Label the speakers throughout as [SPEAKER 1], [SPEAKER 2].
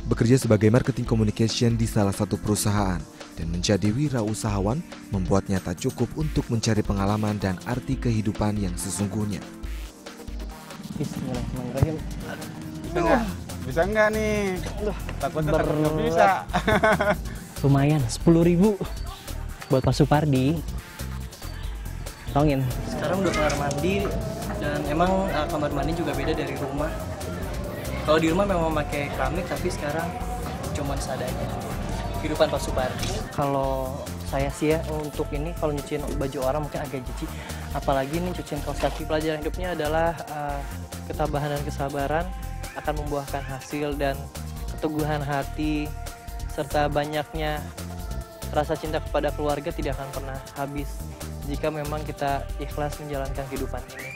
[SPEAKER 1] Bekerja sebagai marketing communication di salah satu perusahaan dan menjadi wirausahawan membuatnya tak cukup untuk mencari pengalaman dan arti kehidupan yang sesungguhnya.
[SPEAKER 2] Bismillahirrahmanirrahim.
[SPEAKER 3] Bisa nggak nih? Takutnya nggak bisa.
[SPEAKER 2] Lumayan, 10.000 buat Pak Supardi. Tolongin. Sekarang udah kamar mandi dan emang kamar mandi juga beda dari rumah. Kalau di rumah memang pakai keramik, tapi sekarang cuma seadanya. Kehidupan Pak Supardi. Kalau saya sih ya untuk ini kalau nyuciin baju orang mungkin agak jijik. Apalagi nih cuciin kaos kaki. Pelajaran hidupnya adalah ketabahan dan kesabaran akan membuahkan hasil, dan keteguhan hati serta banyaknya rasa cinta kepada keluarga tidak akan pernah habis jika memang kita ikhlas menjalankan kehidupan ini.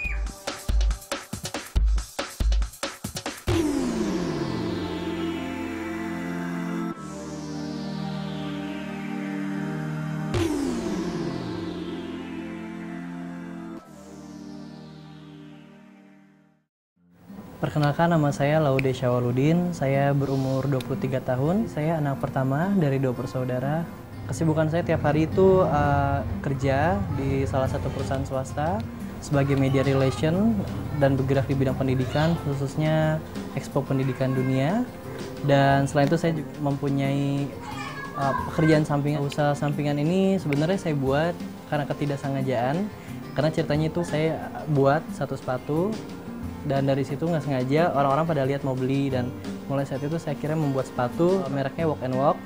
[SPEAKER 2] Perkenalkan, nama saya Laude Syawaludin, saya berumur 23 tahun, saya anak pertama dari 2 bersaudara. Kesibukan saya tiap hari itu kerja di salah satu perusahaan swasta sebagai media relation dan bergerak di bidang pendidikan, khususnya Expo Pendidikan Dunia. Dan selain itu saya juga mempunyai pekerjaan sampingan. Usaha sampingan ini sebenarnya saya buat karena ketidaksengajaan, karena ceritanya itu saya buat satu sepatu, dan dari situ nggak sengaja orang-orang pada lihat mau beli, dan mulai saat itu saya kira membuat sepatu mereknya Walk and Walk,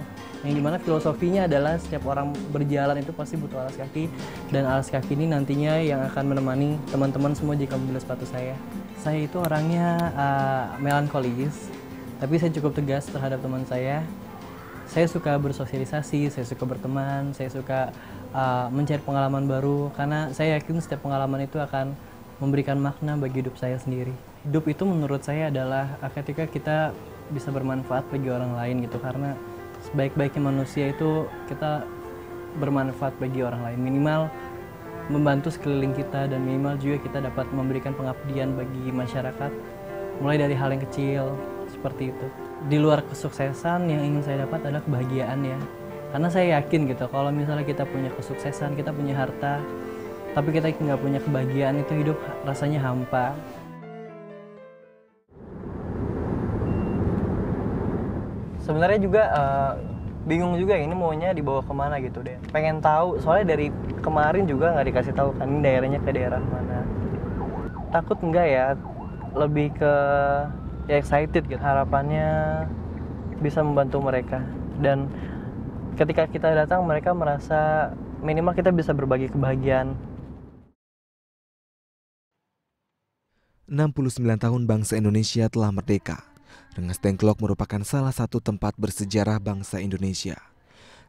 [SPEAKER 2] yang dimana filosofinya adalah setiap orang berjalan itu pasti butuh alas kaki, dan alas kaki ini nantinya yang akan menemani teman-teman semua jika membeli sepatu saya. Saya itu orangnya melankolis, tapi saya cukup tegas terhadap teman saya. Saya suka bersosialisasi, saya suka berteman, saya suka mencari pengalaman baru, karena saya yakin setiap pengalaman itu akan memberikan makna bagi hidup saya sendiri. Hidup itu menurut saya adalah ketika kita bisa bermanfaat bagi orang lain gitu, karena sebaik-baiknya manusia itu kita bermanfaat bagi orang lain, minimal membantu sekeliling kita, dan minimal juga kita dapat memberikan pengabdian bagi masyarakat, mulai dari hal yang kecil seperti itu. Di luar kesuksesan, yang ingin saya dapat adalah kebahagiaan ya, karena saya yakin gitu kalau misalnya kita punya kesuksesan, kita punya harta, tapi kita nggak punya kebahagiaan, itu hidup rasanya hampa. Sebenarnya juga bingung juga ini maunya dibawa kemana gitu deh. Pengen tahu, soalnya dari kemarin juga nggak dikasih tahu kan ini daerahnya ke daerah mana. Takut enggak ya, lebih ke ya excited gitu. Harapannya bisa membantu mereka, dan ketika kita datang mereka merasa minimal kita bisa berbagi kebahagiaan.
[SPEAKER 1] 69 tahun bangsa Indonesia telah merdeka. Rengas Dengklok merupakan salah satu tempat bersejarah bangsa Indonesia.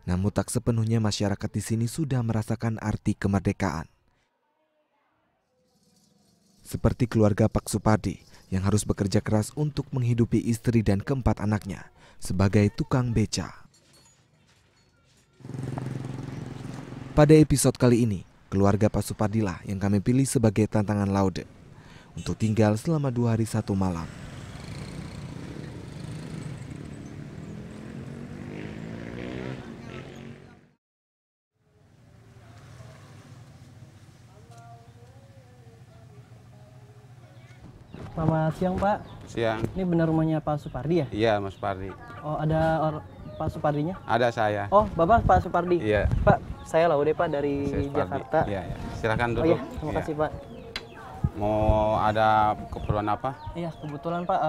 [SPEAKER 1] Namun tak sepenuhnya masyarakat di sini sudah merasakan arti kemerdekaan. Seperti keluarga Pak Supardi yang harus bekerja keras untuk menghidupi istri dan keempat anaknya sebagai tukang beca. Pada episode kali ini, keluarga Pak Supardi lah yang kami pilih sebagai tantangan Laude untuk tinggal selama 2 hari 1 malam.
[SPEAKER 2] Selamat siang Pak.
[SPEAKER 3] Siang.
[SPEAKER 2] Ini benar rumahnya Pak Supardi ya?
[SPEAKER 3] Iya, Mas Pardi.
[SPEAKER 2] Oh, ada Pak Supardinya?
[SPEAKER 3] Ada saya.
[SPEAKER 2] Oh, Bapak Pak Supardi.
[SPEAKER 3] Iya.
[SPEAKER 2] Pak, saya Laude Pak dari
[SPEAKER 3] Saya Supardi.
[SPEAKER 2] Jakarta.
[SPEAKER 3] Iya, iya. Silakan duduk.
[SPEAKER 2] Oh iya, terima kasih Pak.
[SPEAKER 3] Mau ada keperluan apa?
[SPEAKER 2] Iya, kebetulan Pak,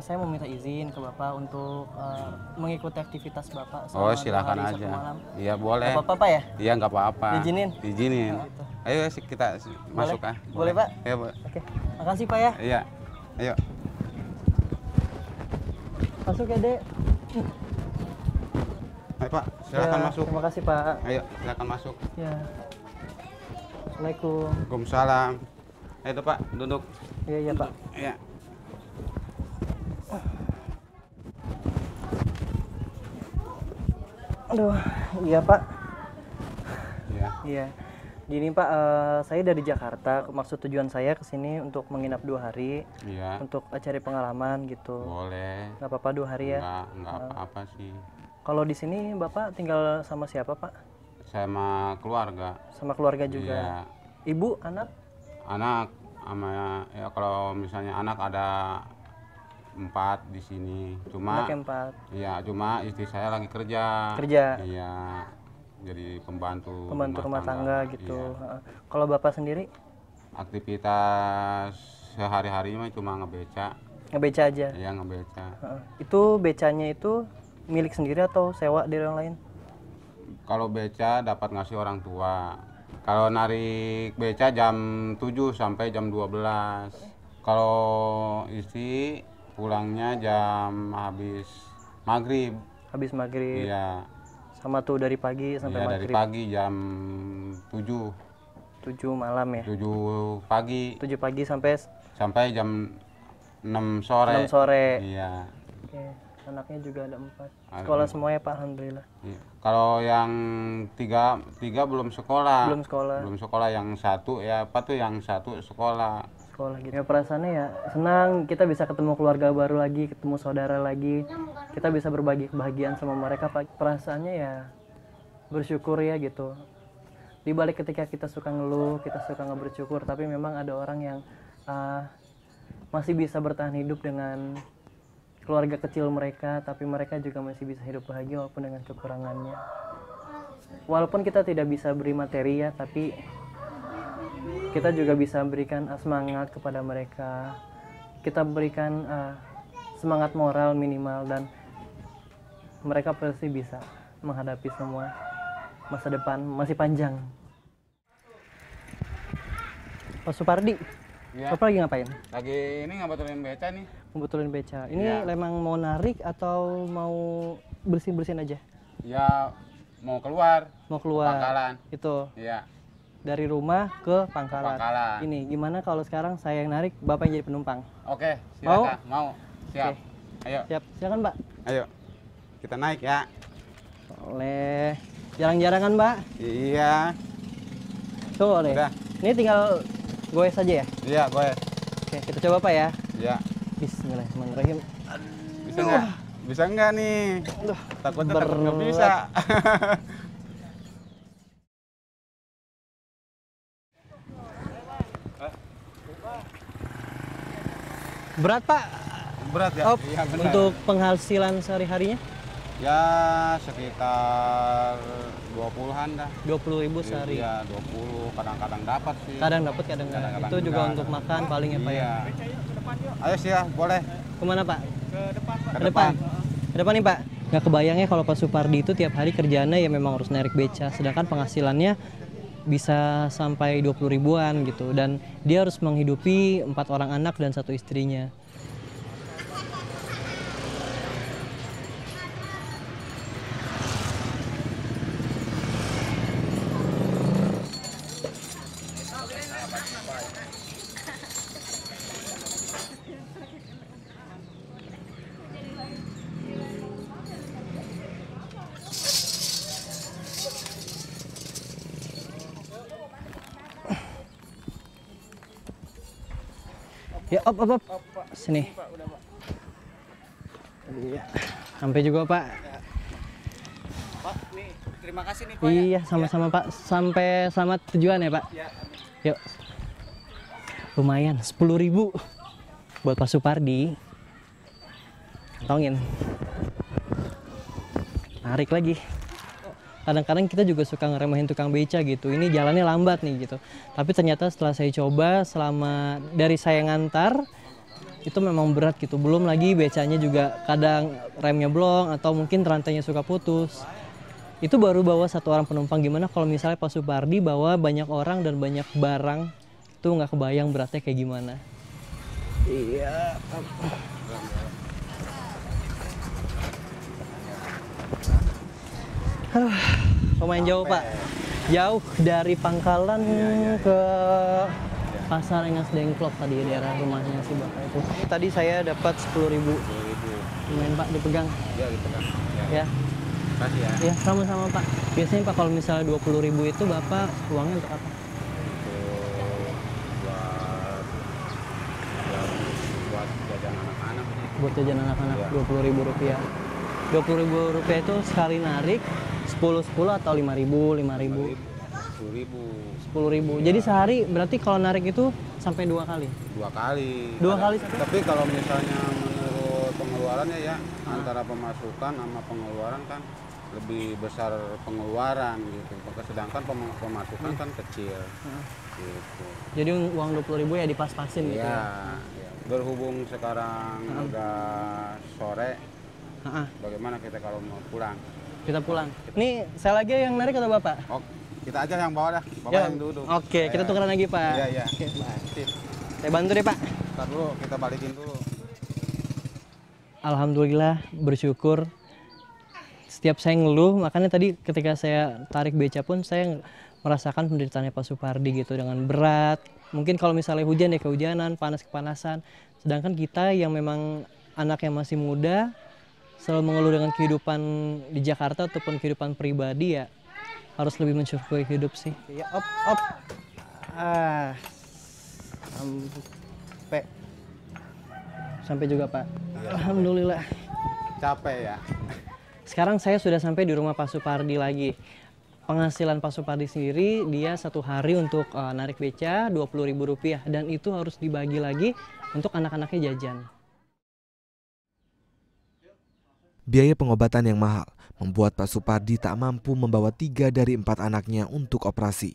[SPEAKER 2] saya mau minta izin ke Bapak untuk mengikuti aktivitas Bapak selama
[SPEAKER 3] Oh,
[SPEAKER 2] 2
[SPEAKER 3] silakan
[SPEAKER 2] hari 1
[SPEAKER 3] aja.
[SPEAKER 2] malam.
[SPEAKER 3] Iya, boleh.
[SPEAKER 2] Nggak apa-apa Pak ya?
[SPEAKER 3] Iya, nggak apa-apa.
[SPEAKER 2] Diizinin?
[SPEAKER 3] Diizinin.
[SPEAKER 2] Nah, gitu.
[SPEAKER 3] Ayo kita masuk ah.
[SPEAKER 2] Boleh, Pak?
[SPEAKER 3] Iya, boleh.
[SPEAKER 2] Oke, makasih Pak ya.
[SPEAKER 3] Iya. Ayo.
[SPEAKER 2] Masuk ya Dek.
[SPEAKER 3] Ayo Pak, silakan
[SPEAKER 2] Ya,
[SPEAKER 3] masuk.
[SPEAKER 2] Terima kasih Pak.
[SPEAKER 3] Ayo, silakan masuk.
[SPEAKER 2] Ya. Assalamualaikum.
[SPEAKER 3] Waalaikumsalam. Ayo Pak, duduk.
[SPEAKER 2] Iya, iya Pak.
[SPEAKER 3] Iya.
[SPEAKER 2] Aduh, iya Pak.
[SPEAKER 3] Iya.
[SPEAKER 2] Iya. Gini Pak, saya dari Jakarta. Maksud tujuan saya ke sini untuk menginap 2 hari,
[SPEAKER 3] Iya.
[SPEAKER 2] untuk cari pengalaman gitu.
[SPEAKER 3] Boleh.
[SPEAKER 2] Nggak apa-apa 2 hari ya.
[SPEAKER 3] Enggak apa-apa sih.
[SPEAKER 2] Kalau di sini Bapak tinggal sama siapa Pak?
[SPEAKER 3] Sama keluarga.
[SPEAKER 2] Sama keluarga juga.
[SPEAKER 3] Iya.
[SPEAKER 2] Ibu, anak?
[SPEAKER 3] Anak sama ya kalau misalnya anak ada 4 di sini. Cuma
[SPEAKER 2] Anak yang 4.
[SPEAKER 3] iya, cuma istri saya lagi kerja.
[SPEAKER 2] Kerja.
[SPEAKER 3] Iya. Jadi pembantu
[SPEAKER 2] Rumah tangga gitu.
[SPEAKER 3] Iya.
[SPEAKER 2] Heeh. Kalau Bapak sendiri
[SPEAKER 3] Aktivitas sehari-hari mah cuma ngebeca.
[SPEAKER 2] ngebeca aja.
[SPEAKER 3] Iya, ngebeca.
[SPEAKER 2] Heeh. Itu becanya itu milik sendiri atau sewa dari orang lain?
[SPEAKER 3] Kalau beca dapat ngasih orang tua. Kalau narik beca jam 7 sampai jam 12. Kalau istri pulangnya jam habis maghrib.
[SPEAKER 2] Habis maghrib.
[SPEAKER 3] Iya,
[SPEAKER 2] Sama tuh dari pagi sampai
[SPEAKER 3] iya dari
[SPEAKER 2] maghrib.
[SPEAKER 3] pagi jam 7.
[SPEAKER 2] 7 malam ya.
[SPEAKER 3] 7 pagi
[SPEAKER 2] 7 pagi sampai
[SPEAKER 3] sampai jam 6 sore.
[SPEAKER 2] 6 sore.
[SPEAKER 3] Iya.
[SPEAKER 2] Oke. Anaknya juga ada 4.
[SPEAKER 3] Ada
[SPEAKER 2] Sekolah
[SPEAKER 3] 4.
[SPEAKER 2] semuanya Pak, alhamdulillah.
[SPEAKER 3] Iya. Kalau yang tiga belum sekolah.
[SPEAKER 2] Belum sekolah.
[SPEAKER 3] Belum sekolah, yang satu ya apa tuh yang satu sekolah.
[SPEAKER 2] Sekolah gitu. Ya perasaannya ya senang, kita bisa ketemu keluarga baru lagi, ketemu saudara lagi. Kita bisa berbagi kebahagiaan sama mereka Pak. Perasaannya ya bersyukur ya gitu. Di balik ketika kita suka ngeluh, kita suka nggak bersyukur, tapi memang ada orang yang masih bisa bertahan hidup dengan keluarga kecil mereka, tapi mereka juga masih bisa hidup bahagia walaupun dengan kekurangannya. Walaupun kita tidak bisa beri materi ya, tapi kita juga bisa berikan semangat kepada mereka. Kita berikan semangat moral minimal, dan mereka pasti bisa menghadapi semua. Masa depan masih panjang. Pak Supardi,
[SPEAKER 3] Iya.
[SPEAKER 2] Bapak lagi ngapain?
[SPEAKER 3] Lagi ini ngebetulin beca nih.
[SPEAKER 2] Membetulin beca. Ini
[SPEAKER 3] Iya.
[SPEAKER 2] memang mau narik atau mau bersihin aja?
[SPEAKER 3] Ya mau keluar.
[SPEAKER 2] Mau keluar.
[SPEAKER 3] Pangkalan.
[SPEAKER 2] Itu
[SPEAKER 3] Iya.
[SPEAKER 2] dari rumah ke Pangkalan.
[SPEAKER 3] Pangkalan.
[SPEAKER 2] Ini gimana kalau sekarang saya yang narik, Bapak yang jadi penumpang?
[SPEAKER 3] Oke, silakan. Mau. Siap.
[SPEAKER 2] Oke.
[SPEAKER 3] Ayo.
[SPEAKER 2] Siap, silakan Mbak.
[SPEAKER 3] Ayo. Kita naik ya.
[SPEAKER 2] Boleh. Jarang-jarang kan Mbak?
[SPEAKER 3] Iya.
[SPEAKER 2] Tuh deh.
[SPEAKER 3] Udah.
[SPEAKER 2] Ini tinggal goes aja ya?
[SPEAKER 3] Iya, gue.
[SPEAKER 2] Oke, kita coba Pak ya.
[SPEAKER 3] Iya.
[SPEAKER 2] Bismillahirrahmanirrahim.
[SPEAKER 3] Bisa nggak? Bisa nggak nih?
[SPEAKER 2] Aduh,
[SPEAKER 3] Takutnya takut nggak
[SPEAKER 2] berat.
[SPEAKER 3] bisa.
[SPEAKER 2] Berat Pak.
[SPEAKER 3] Berat ya?
[SPEAKER 2] Oh,
[SPEAKER 3] Iya, benar.
[SPEAKER 2] untuk penghasilan sehari-harinya
[SPEAKER 3] Ya sekitar 20-an dah.
[SPEAKER 2] 20.000 sehari.
[SPEAKER 3] Iya, 20. Kadang-kadang dapat sih.
[SPEAKER 2] Kadang dapat, kadang nggak.
[SPEAKER 3] Kadang-kadang
[SPEAKER 2] Itu juga
[SPEAKER 3] enggak.
[SPEAKER 2] untuk makan paling ya Pak ya.
[SPEAKER 3] Iya. Ayo sih ya, boleh.
[SPEAKER 2] Kemana Pak?
[SPEAKER 3] Ke
[SPEAKER 2] Ke depan. Ke depan nih Pak. Nggak kebayangnya kalau Pak Supardi itu tiap hari kerjaannya ya memang harus narik beca, sedangkan penghasilannya bisa sampai 20 ribuan gitu, dan dia harus menghidupi 4 orang anak dan 1 istrinya. Ya, op. Sini. Iya. Sampai juga, Pak.
[SPEAKER 4] Pak, nih terima kasih nih Pak.
[SPEAKER 2] Iya, sama-sama, Pak. Sampai selamat tujuan ya, Pak. Yuk. Lumayan, 10.000 buat Pak Supardi. Kantongin. Tarik lagi. Kadang-kadang kita juga suka ngeremehin tukang beca gitu. Ini jalannya lambat nih gitu. Tapi ternyata setelah saya coba, selama dari saya ngantar, itu memang berat gitu. Belum lagi becanya juga kadang remnya blong atau mungkin rantainya suka putus. Itu baru bawa 1 orang penumpang. Gimana kalau misalnya Pak Supardi bawa banyak orang dan banyak barang, itu nggak kebayang beratnya kayak gimana. Iya. Lumayan jauh Pak. Jauh dari Pangkalan ke Pasar Rengas Dengklok tadi, daerah rumahnya si Bapak itu. Tadi saya dapat 10.000. Lumayan Pak, dipegang.
[SPEAKER 3] Iya, gitu kan.
[SPEAKER 2] Ya.
[SPEAKER 3] Kasih ya.
[SPEAKER 2] Ya, sama-sama Pak. Biasanya Pak kalau misalnya 20.000 itu Bapak uangnya untuk apa?
[SPEAKER 3] Buat jajan anak-anak sih.
[SPEAKER 2] Buat jajan anak-anak
[SPEAKER 3] Iya.
[SPEAKER 2] 20.000 rupiah. 20.000 rupiah itu sekali narik 10 atau 5.000, 5.000,
[SPEAKER 3] 10.000.
[SPEAKER 2] 10.000. Jadi sehari berarti kalau narik itu sampai 2 kali.
[SPEAKER 3] 2 kali.
[SPEAKER 2] Dua kali satu?
[SPEAKER 3] Tapi kalau misalnya menurut pengeluarannya ya, antara pemasukan sama pengeluaran kan lebih besar pengeluaran gitu. Sedangkan pemasukan kan kecil. Gitu.
[SPEAKER 2] Jadi uang 20.000 ya dipas-pasin gitu
[SPEAKER 3] Iya,
[SPEAKER 2] ya.
[SPEAKER 3] iya. Berhubung sekarang udah sore,
[SPEAKER 2] Heeh,
[SPEAKER 3] bagaimana kita kalau mau pulang?
[SPEAKER 2] kita pulang. Nih saya lagi yang narik atau Bapak?
[SPEAKER 3] Oh, kita aja yang bawa dah, Bapak
[SPEAKER 2] Ya,
[SPEAKER 3] yang duduk.
[SPEAKER 2] Oke, kita tukeran lagi Pak.
[SPEAKER 3] Iya, iya.
[SPEAKER 2] Oke, Pak.
[SPEAKER 3] Sip.
[SPEAKER 2] Saya bantu deh Pak.
[SPEAKER 3] Ntar dulu, kita balikin dulu.
[SPEAKER 2] Alhamdulillah bersyukur. Setiap saya ngeluh, makanya tadi ketika saya tarik beca pun saya merasakan penderitaannya Pak Supardi gitu dengan berat. Mungkin kalau misalnya hujan ya kehujanan, panas kepanasan. Sedangkan kita yang memang anak yang masih muda selalu mengeluh dengan kehidupan di Jakarta ataupun kehidupan pribadi ya harus lebih mensyukuri hidup sih. Ya op. Sampai juga Pak. Alhamdulillah.
[SPEAKER 3] Capek ya.
[SPEAKER 2] Sekarang saya sudah sampai di rumah Pak Supardi lagi. Penghasilan Pak Supardi sendiri dia satu hari untuk narik beca 20.000 rupiah dan itu harus dibagi lagi untuk anak-anaknya jajan.
[SPEAKER 1] Biaya pengobatan yang mahal membuat Pak Supardi tak mampu membawa 3 dari 4 anaknya untuk operasi.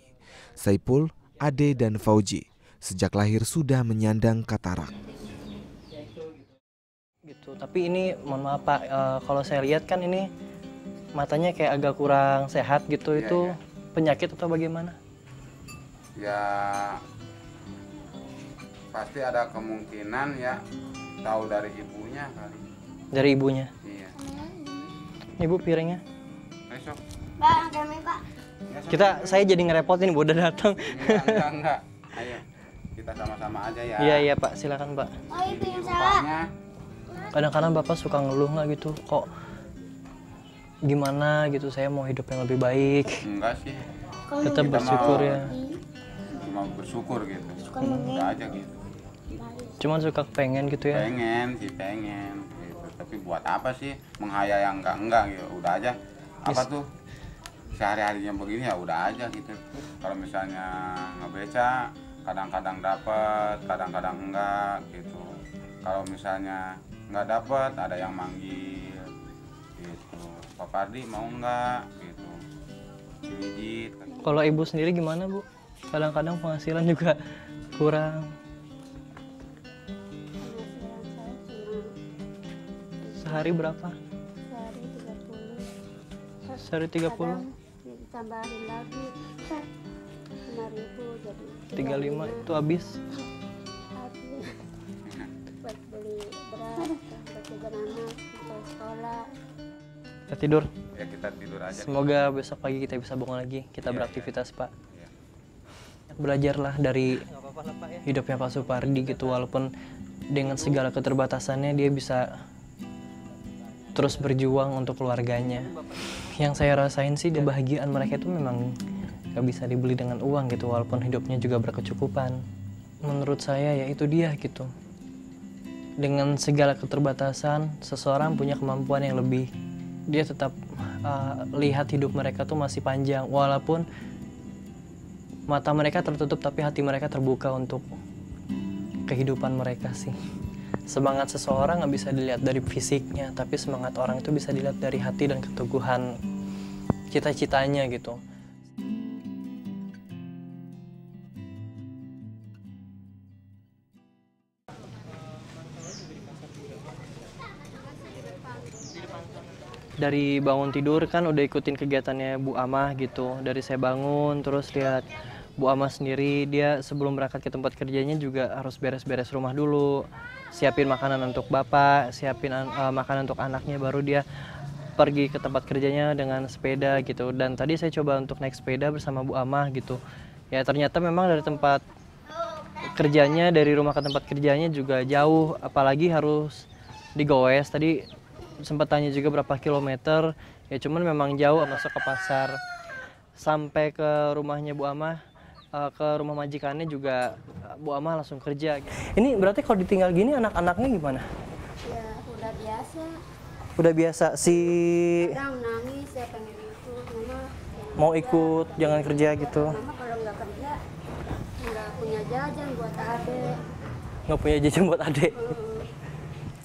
[SPEAKER 1] Saipul, Ade, dan Fauji sejak lahir sudah menyandang katarak.
[SPEAKER 2] Gitu. Tapi ini mohon maaf Pak, kalau saya lihat kan ini matanya kayak agak kurang sehat gitu.
[SPEAKER 3] Iya,
[SPEAKER 2] Itu
[SPEAKER 3] iya.
[SPEAKER 2] penyakit atau bagaimana?
[SPEAKER 3] Ya, pasti ada kemungkinan ya, tahu dari ibunya kali.
[SPEAKER 2] Dari ibunya.
[SPEAKER 3] Iya.
[SPEAKER 2] Ibu piringnya.
[SPEAKER 3] Besok.
[SPEAKER 5] Pak, ada mie Pak.
[SPEAKER 2] Saya jadi ngerepotin Bu udah datang.
[SPEAKER 3] Enggak. Ayo, kita sama-sama aja ya.
[SPEAKER 2] Iya Pak, silakan Pak.
[SPEAKER 5] Oh itu
[SPEAKER 3] Ini
[SPEAKER 5] yang salah.
[SPEAKER 3] rupanya.
[SPEAKER 2] Kadang-kadang Bapak suka ngeluh nggak gitu, kok gimana gitu, saya mau hidup yang lebih baik.
[SPEAKER 3] Enggak sih,
[SPEAKER 2] Tetap
[SPEAKER 3] Kita
[SPEAKER 2] bersyukur
[SPEAKER 3] mau-
[SPEAKER 2] ya.
[SPEAKER 3] cuma bersyukur gitu.
[SPEAKER 5] Suka mengeng.
[SPEAKER 3] Udah aja gitu.
[SPEAKER 2] Cuman suka pengen gitu ya.
[SPEAKER 3] Pengen gitu. Tapi buat apa sih menghayal yang enggak gitu. Udah aja. Apa tuh? Sehari-harinya begini ya udah aja gitu. Kalau misalnya ngebeca kadang-kadang dapat, kadang-kadang enggak gitu. Kalau misalnya nggak dapat ada yang manggil gitu. Pak Pardi mau nggak gitu. Pijit.
[SPEAKER 2] Kalau ibu sendiri gimana Bu? Kadang-kadang penghasilan juga kurang.
[SPEAKER 5] Penghasilan saya cuma
[SPEAKER 2] Sehari berapa?
[SPEAKER 5] sehari 30.
[SPEAKER 2] Sehari 30?
[SPEAKER 5] Kadang ditambahin lagi 5.000 jadi
[SPEAKER 2] 35 itu habis.
[SPEAKER 5] habis. Buat beli beras, buat jajan anak, buat sekolah.
[SPEAKER 2] Kita tidur.
[SPEAKER 3] Ya kita tidur aja.
[SPEAKER 2] Semoga besok pagi kita bisa bangun lagi. Kita
[SPEAKER 3] Iya,
[SPEAKER 2] beraktivitas Pak.
[SPEAKER 3] Iya.
[SPEAKER 2] Belajarlah dari hidupnya Pak Supardi gitu, walaupun dengan segala keterbatasannya dia bisa terus berjuang untuk keluarganya. Yang saya rasain sih kebahagiaan mereka itu memang gak bisa dibeli dengan uang gitu, walaupun hidupnya juga berkecukupan. Menurut saya ya itu dia gitu. Dengan segala keterbatasan, seseorang punya kemampuan yang lebih. Dia tetap lihat hidup mereka tuh masih panjang, walaupun mata mereka tertutup tapi hati mereka terbuka untuk kehidupan mereka sih. Semangat seseorang nggak bisa dilihat dari fisiknya, tapi semangat orang itu bisa dilihat dari hati dan keteguhan cita-citanya gitu. Dari bangun tidur kan udah ikutin kegiatannya Bu Amah gitu. Dari saya bangun terus lihat Bu Amah sendiri, dia sebelum berangkat ke tempat kerjanya juga harus beres-beres rumah dulu, siapin makanan untuk bapak, siapin makanan untuk anaknya, baru dia pergi ke tempat kerjanya dengan sepeda gitu. Dan tadi saya coba untuk naik sepeda bersama Bu Amah gitu. Ya ternyata memang dari tempat kerjanya, dari rumah ke tempat kerjanya juga jauh, apalagi harus digoes. Tadi sempat tanya juga berapa kilometer, ya cuman memang jauh masuk ke pasar. Sampai ke rumahnya Bu Amah, ke rumah majikannya juga Bu Amah langsung kerja. Ini berarti kalau ditinggal gini anak-anaknya gimana?
[SPEAKER 5] Ya udah biasa.
[SPEAKER 2] Udah biasa si
[SPEAKER 5] Kadang nangis saya pengen ikut, mama
[SPEAKER 2] mau ikut jangan kerja gitu.
[SPEAKER 5] mama kalau nggak kerja nggak punya jajan buat adik.
[SPEAKER 2] Nggak punya jajan buat adik.
[SPEAKER 5] Mm.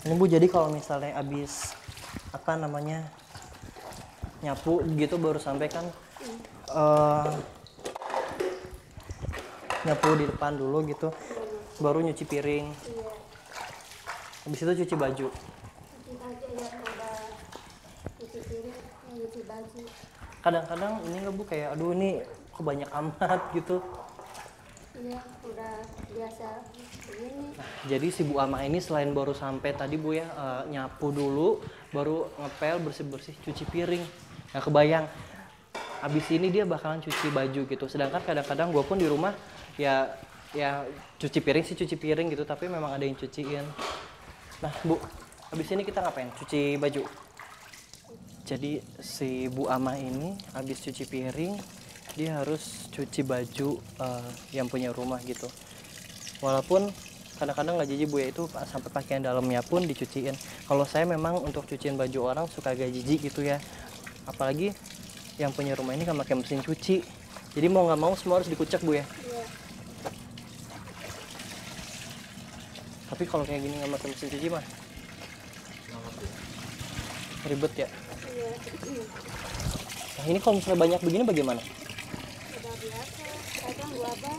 [SPEAKER 2] Ini Bu, jadi kalau misalnya habis apa namanya nyapu gitu baru sampai kan nyapu di depan dulu gitu, baru nyuci piring,
[SPEAKER 5] Iya.
[SPEAKER 2] habis itu cuci baju.
[SPEAKER 5] Cuci baju ya udah cuci piring, ya, cuci baju.
[SPEAKER 2] Kadang-kadang ini nggak Bu, kayak aduh ini kok banyak amat gitu.
[SPEAKER 5] Iya udah biasa begini.
[SPEAKER 2] Jadi si Bu Ama ini selain baru sampai tadi Bu ya, nyapu dulu, baru ngepel, bersih-bersih, cuci piring. Nah kebayang, abis ini dia bakalan cuci baju gitu. Sedangkan kadang-kadang gue pun di rumah ya cuci piring sih cuci piring gitu, tapi memang ada yang cuciin. Nah Bu, abis ini kita ngapain? Cuci baju. Jadi si Bu Ama ini abis cuci piring, dia harus cuci baju yang punya rumah gitu. Walaupun kadang-kadang nggak jijik Bu ya, itu sampai pakaian dalamnya pun dicuciin. Kalau saya memang untuk cuciin baju orang suka agak jijik gitu ya, apalagi yang punya rumah ini kan pakai mesin cuci, jadi mau nggak mau semua harus dikucek Bu ya.
[SPEAKER 5] Iya.
[SPEAKER 2] Tapi kalau kayak gini nggak pakai mesin cuci mah ribet ya.
[SPEAKER 5] Iya.
[SPEAKER 2] Nah ini kalau misalnya banyak begini bagaimana?
[SPEAKER 5] Udah biasa. Kadang gua bak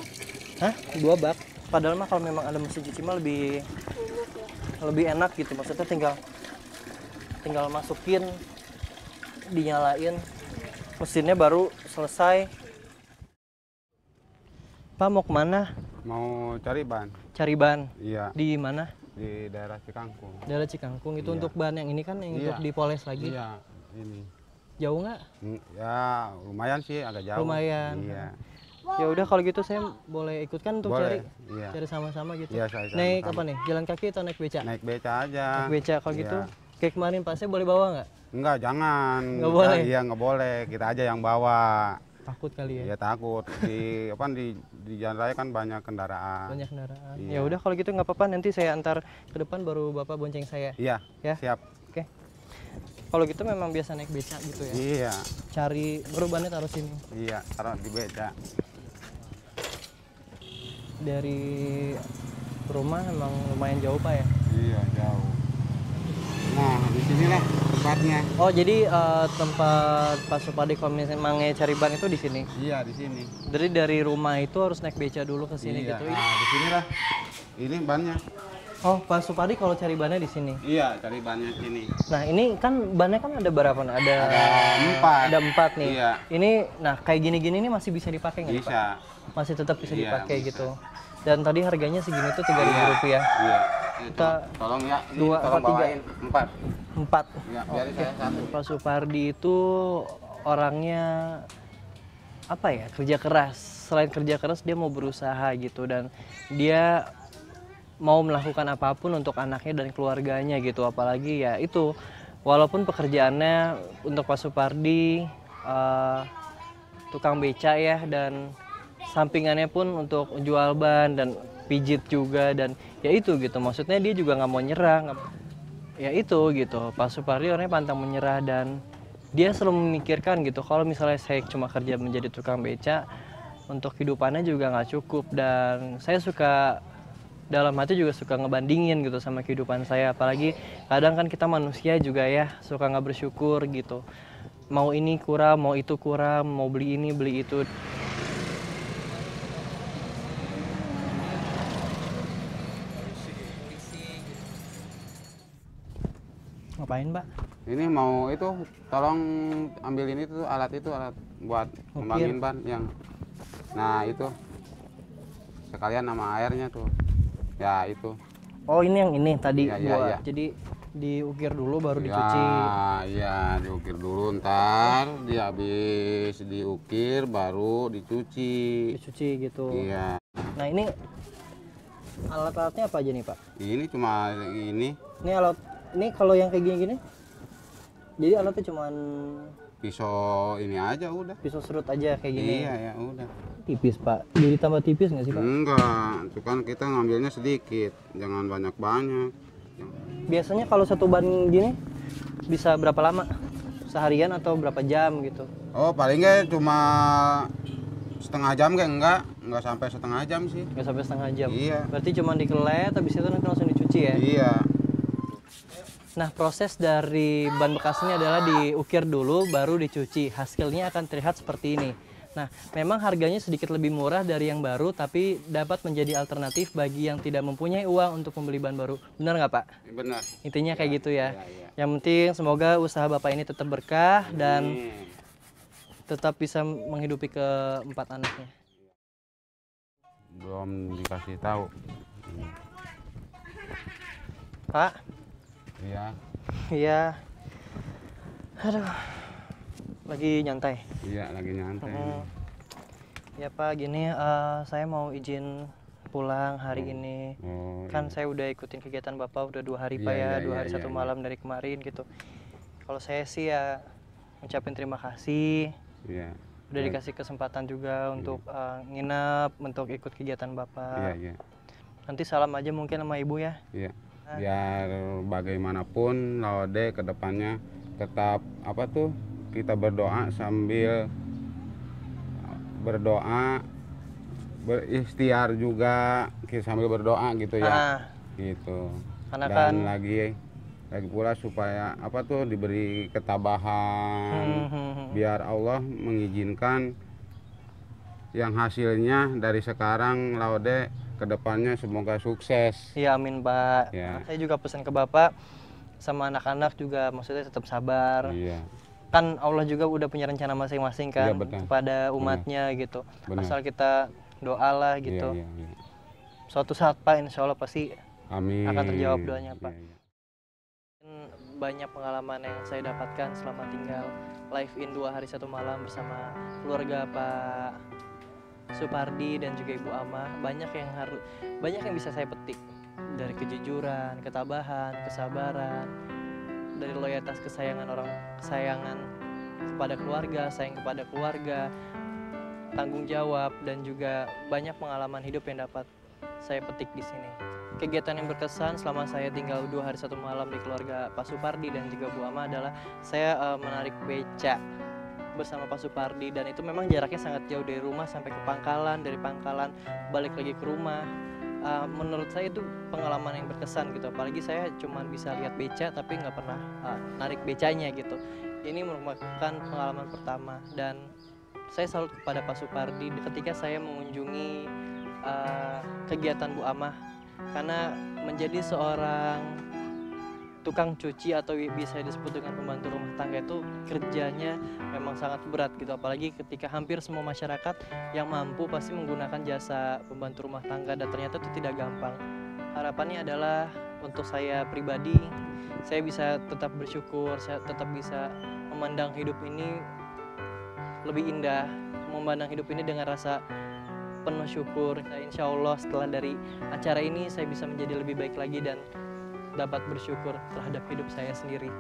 [SPEAKER 2] Hah? 2 bak? Padahal mah kalau memang ada mesin cuci mah lebih
[SPEAKER 5] enak ya.
[SPEAKER 2] enak gitu, maksudnya tinggal masukin, dinyalain, mesinnya baru selesai. Pak mau kemana?
[SPEAKER 3] Mau cari ban.
[SPEAKER 2] Cari ban.
[SPEAKER 3] Iya,
[SPEAKER 2] Di mana?
[SPEAKER 3] di daerah Cikangkung.
[SPEAKER 2] Daerah Cikangkung itu.
[SPEAKER 3] Iya.
[SPEAKER 2] Untuk ban yang ini kan yang
[SPEAKER 3] Iya.
[SPEAKER 2] untuk dipoles lagi.
[SPEAKER 3] Iya, ini.
[SPEAKER 2] Jauh nggak?
[SPEAKER 3] Ya, lumayan sih, agak jauh.
[SPEAKER 2] Lumayan.
[SPEAKER 3] Iya.
[SPEAKER 2] Ya udah kalau gitu saya boleh ikut kan untuk
[SPEAKER 3] Boleh.
[SPEAKER 2] cari
[SPEAKER 3] Iya.
[SPEAKER 2] cari sama-sama gitu.
[SPEAKER 3] Iya, saya
[SPEAKER 2] Naik
[SPEAKER 3] sama-sama.
[SPEAKER 2] apa nih? Jalan kaki atau naik beca?
[SPEAKER 3] Naik beca aja.
[SPEAKER 2] Naik beca kalau
[SPEAKER 3] Iya.
[SPEAKER 2] gitu. Kayak kemarin Pak, saya boleh bawa nggak?
[SPEAKER 3] Enggak, jangan.
[SPEAKER 2] Nggak boleh?
[SPEAKER 3] Iya, nggak boleh. Kita aja yang bawa.
[SPEAKER 2] Takut kali ya.
[SPEAKER 3] Iya, takut. Di jalan raya kan banyak kendaraan.
[SPEAKER 2] Banyak kendaraan.
[SPEAKER 3] Iya.
[SPEAKER 2] Ya udah kalau gitu nggak apa-apa, nanti saya antar ke depan baru Bapak bonceng saya.
[SPEAKER 3] Iya,
[SPEAKER 2] Ya.
[SPEAKER 3] siap.
[SPEAKER 2] Oke. Kalau gitu memang biasa naik beca gitu ya.
[SPEAKER 3] Iya,
[SPEAKER 2] Cari baru bannya taruh sini.
[SPEAKER 3] iya, taruh di beca.
[SPEAKER 2] Dari rumah emang lumayan jauh Pak ya.
[SPEAKER 3] Iya, jauh. Nah, di sinilah tempatnya.
[SPEAKER 2] Oh, jadi tempat Pak Supadi kalau misalnya cari ban itu di sini.
[SPEAKER 3] Iya, di sini.
[SPEAKER 2] Jadi dari rumah itu harus naik beca dulu ke sini
[SPEAKER 3] Iya.
[SPEAKER 2] gitu.
[SPEAKER 3] Nah, di sinilah. Ini bannya.
[SPEAKER 2] Oh, Pak Supadi kalau cari bannya di sini.
[SPEAKER 3] Iya, cari bannya sini.
[SPEAKER 2] Nah, ini kan bannya kan ada berapa nih? Ada
[SPEAKER 3] 4.
[SPEAKER 2] Ada 4 nih.
[SPEAKER 3] Iya.
[SPEAKER 2] Ini nah kayak gini-gini ini masih bisa dipakai nggak, Pak?
[SPEAKER 3] Bisa.
[SPEAKER 2] Masih tetap bisa
[SPEAKER 3] Iya,
[SPEAKER 2] dipakai
[SPEAKER 3] bisa.
[SPEAKER 2] gitu. Dan tadi harganya segini tuh Rp3.000.
[SPEAKER 3] Iya.
[SPEAKER 2] Kita
[SPEAKER 3] Tolong ya, ini
[SPEAKER 2] 2
[SPEAKER 3] tolong
[SPEAKER 2] apa 3?
[SPEAKER 3] bawain 4.
[SPEAKER 2] 4.
[SPEAKER 3] Ya, biar saya satu.
[SPEAKER 2] Pak Supardi itu orangnya apa ya, kerja keras. Selain kerja keras dia mau berusaha gitu, dan dia mau melakukan apapun untuk anaknya dan keluarganya gitu. Apalagi ya itu, walaupun pekerjaannya untuk Pak Supardi tukang beca ya, dan sampingannya pun untuk jual ban dan pijit juga, dan ya itu gitu, maksudnya dia juga nggak mau nyerah, ya itu gitu. Pak Supardi orangnya pantang menyerah, dan dia selalu memikirkan gitu, kalau misalnya saya cuma kerja menjadi tukang beca, untuk hidupannya juga nggak cukup. Dan saya suka, dalam hati juga suka ngebandingin gitu sama kehidupan saya, apalagi kadang kan kita manusia juga ya suka nggak bersyukur gitu, mau ini kurang, mau itu kurang, mau beli ini beli itu. Ngapain, Mbak?
[SPEAKER 3] Ini mau itu tolong ambilin itu alat buat ngembangin ban yang. Nah, itu. Sekalian nama airnya tuh. Ya, itu.
[SPEAKER 2] Oh, ini yang ini tadi
[SPEAKER 3] Iya, iya,
[SPEAKER 2] buat.
[SPEAKER 3] iya.
[SPEAKER 2] Jadi diukir dulu baru
[SPEAKER 3] Ya,
[SPEAKER 2] dicuci.
[SPEAKER 3] iya, diukir dulu, ntar dia habis diukir baru dicuci.
[SPEAKER 2] Dicuci gitu.
[SPEAKER 3] Iya.
[SPEAKER 2] Nah, ini alat-alatnya apa aja nih, Pak?
[SPEAKER 3] Ini cuma ini.
[SPEAKER 2] Ini alat, ini kalau yang kayak gini-gini Jadi alatnya cuman
[SPEAKER 3] Pisau ini aja udah.
[SPEAKER 2] pisau serut aja kayak gini.
[SPEAKER 3] Iya ya udah.
[SPEAKER 2] Tipis Pak. Jadi tambah tipis nggak sih Pak?
[SPEAKER 3] Enggak, itu kan kita ngambilnya sedikit, jangan banyak-banyak.
[SPEAKER 2] Biasanya kalau satu ban gini bisa berapa lama? Seharian atau berapa jam gitu?
[SPEAKER 3] Oh paling nggak cuma setengah jam kayak enggak sampai setengah jam sih.
[SPEAKER 2] Nggak sampai setengah jam.
[SPEAKER 3] Iya.
[SPEAKER 2] Berarti cuma dikelet, habis itu nanti langsung dicuci ya?
[SPEAKER 3] Iya.
[SPEAKER 2] Nah, proses dari ban bekas ini adalah diukir dulu, baru dicuci. Hasilnya akan terlihat seperti ini. Nah, memang harganya sedikit lebih murah dari yang baru, tapi dapat menjadi alternatif bagi yang tidak mempunyai uang untuk membeli ban baru. Benar nggak Pak?
[SPEAKER 3] Benar.
[SPEAKER 2] Intinya kayak gitu ya.
[SPEAKER 3] Iya.
[SPEAKER 2] Yang penting semoga usaha Bapak ini tetap berkah dan
[SPEAKER 3] Amin.
[SPEAKER 2] tetap bisa menghidupi keempat anaknya.
[SPEAKER 3] Belum dikasih tahu.
[SPEAKER 2] Pak,
[SPEAKER 3] Iya.
[SPEAKER 2] iya. Aduh, lagi nyantai.
[SPEAKER 3] Iya lagi nyantai.
[SPEAKER 2] Ya Pak, gini saya mau izin pulang hari ini.
[SPEAKER 3] Oh,
[SPEAKER 2] Kan saya udah ikutin kegiatan Bapak udah 2 hari
[SPEAKER 3] Iya,
[SPEAKER 2] Pak ya,
[SPEAKER 3] iya,
[SPEAKER 2] 2 hari
[SPEAKER 3] iya,
[SPEAKER 2] 1
[SPEAKER 3] iya.
[SPEAKER 2] malam dari kemarin gitu. Kalau saya sih ya ngucapin terima kasih.
[SPEAKER 3] Iya.
[SPEAKER 2] Udah dikasih kesempatan juga untuk nginep, untuk ikut kegiatan
[SPEAKER 3] Iya,
[SPEAKER 2] Bapak.
[SPEAKER 3] iya.
[SPEAKER 2] Nanti salam aja mungkin sama Ibu ya.
[SPEAKER 3] Iya. Biar bagaimanapun Laude ke depannya tetap apa tuh kita berdoa sambil berdoa berikhtiar juga sambil berdoa gitu ya.
[SPEAKER 2] Ah,
[SPEAKER 3] Gitu.
[SPEAKER 2] karena
[SPEAKER 3] Dan
[SPEAKER 2] kan
[SPEAKER 3] lagi pula supaya apa tuh diberi ketabahan biar Allah mengizinkan yang hasilnya dari sekarang Laude kedepannya semoga sukses.
[SPEAKER 2] iya amin Pak.
[SPEAKER 3] Ya.
[SPEAKER 2] Saya juga pesan ke Bapak sama anak-anak juga maksudnya tetap sabar.
[SPEAKER 3] Iya.
[SPEAKER 2] Kan Allah juga udah punya rencana masing-masing kan
[SPEAKER 3] Iya, betul.
[SPEAKER 2] kepada umatnya gitu.
[SPEAKER 3] Benar.
[SPEAKER 2] Asal kita doalah gitu.
[SPEAKER 3] Iya, iya, iya.
[SPEAKER 2] Suatu saat Pak insya Allah pasti
[SPEAKER 3] Amin.
[SPEAKER 2] akan terjawab doanya, Pak.
[SPEAKER 3] Iya, iya.
[SPEAKER 2] banyak pengalaman yang saya dapatkan selama tinggal live in 2 hari 1 malam bersama keluarga Pak Supardi dan juga Ibu Amah. Banyak yang bisa saya petik dari kejujuran, ketabahan, kesabaran, dari loyalitas kesayangan kepada keluarga, sayang kepada keluarga, tanggung jawab, dan juga banyak pengalaman hidup yang dapat saya petik di sini. Kegiatan yang berkesan selama saya tinggal 2 hari 1 malam di keluarga Pak Supardi dan juga Bu Ama adalah saya menarik beca bersama Pak Supardi, dan itu memang jaraknya sangat jauh dari rumah sampai ke pangkalan, dari pangkalan balik lagi ke rumah. Menurut saya itu pengalaman yang berkesan gitu, apalagi saya cuma bisa lihat beca tapi nggak pernah narik becanya gitu. Ini merupakan pengalaman pertama, dan saya salut kepada Pak Supardi ketika saya mengunjungi kegiatan Bu Amah, karena menjadi seorang tukang cuci atau bisa disebut dengan pembantu rumah tangga itu kerjanya memang sangat berat gitu, apalagi ketika hampir semua masyarakat yang mampu pasti menggunakan jasa pembantu rumah tangga, dan ternyata itu tidak gampang. Harapannya adalah untuk saya pribadi, saya bisa tetap bersyukur, saya tetap bisa memandang hidup ini lebih indah, memandang hidup ini dengan rasa penuh syukur. Insya Allah setelah dari acara ini saya bisa menjadi lebih baik lagi dan dapat bersyukur terhadap hidup saya sendiri.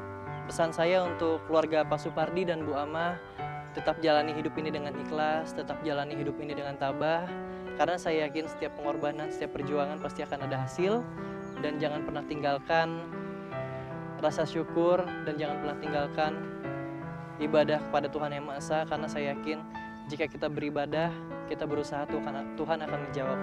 [SPEAKER 2] Pesan saya untuk keluarga Pak Supardi dan Bu Amah, tetap jalani hidup ini dengan ikhlas, tetap jalani hidup ini dengan tabah, karena saya yakin setiap pengorbanan, setiap perjuangan pasti akan ada hasil, dan jangan pernah tinggalkan rasa syukur, dan jangan pernah tinggalkan ibadah kepada Tuhan Yang Maha Esa, karena saya yakin jika kita beribadah, kita berusaha, Tuhan akan menjawab.